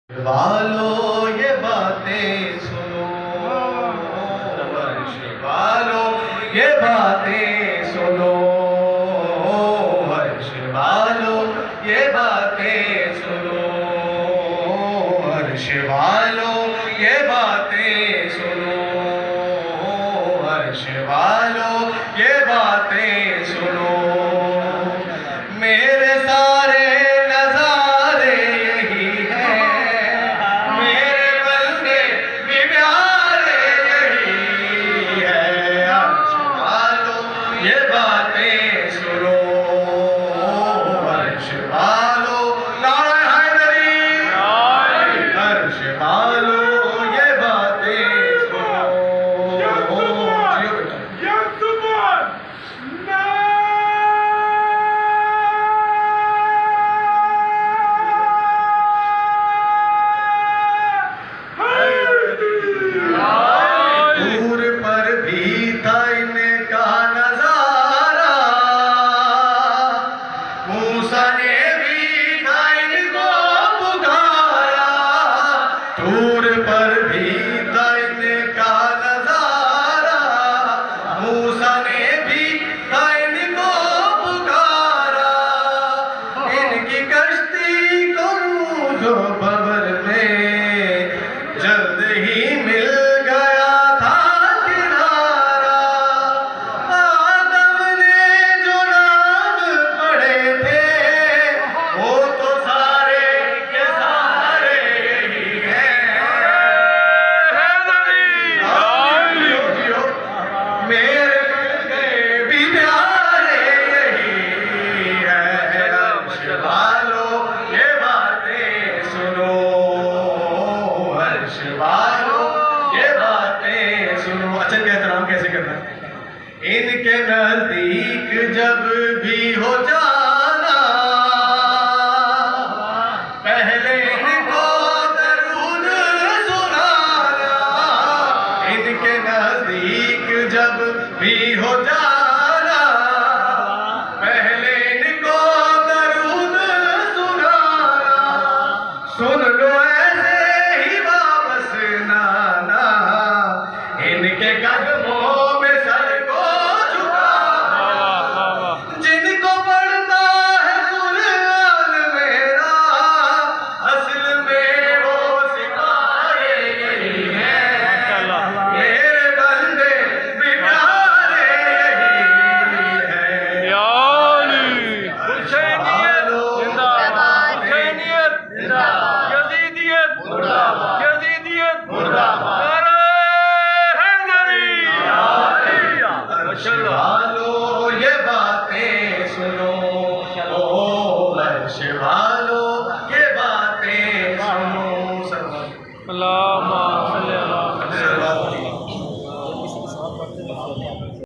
वालों ये बातें सुनो, हर्ष वालों ये बातें सुनो, हर्ष वालों ये बातें सुनो, हर्ष वालों ये बातें सुनो, हर्ष वालों ये बातें सुनो। मेरे सारे नजारे यही हैं, मेरे बंदे भी प्यारे यही है। हर्ष वालों ये बातें सुनो, हर्ष वालों नारे हैदरी, हर्ष वालों ये बातें सुनो। दूर पर भी था इनका नजारा, मूसा ने भी था इनको पुकारा। दूर पर भी था इनका नजारा, मूसा ने भी था इनको पुकारा। इनकी कश्ती को जो बबर में जल्द ही मिल गया था किनारा। आदम ने जो नाम पढ़े थे वो तो सारे के सारे यही हैं। मेरे बंदे भी प्यारे यही है। हर्ष वालों ये बातें सुनो, हर्ष वालों ये बातें सुनो। अच्छा इनका एहतराम कैसे करना है? इनके नजदीक जब भी हो जाना, पहले इनको दरूद सुनाना। इनके नजदीक जब भी हो जाना, पहले इनको दरूद सुनाना। सुन लो ऐसे ही वापस नाना, इनके कदमों में सर को झुकाना। जिनको पढ़ता है कुरान मेरा, असल में वो सितारे यही हैं। मेरे बंदे भी प्यारे यही हैं। हर्ष वालों ये बातें सुनो, ओ हर्ष वालों ये बातें सुनो।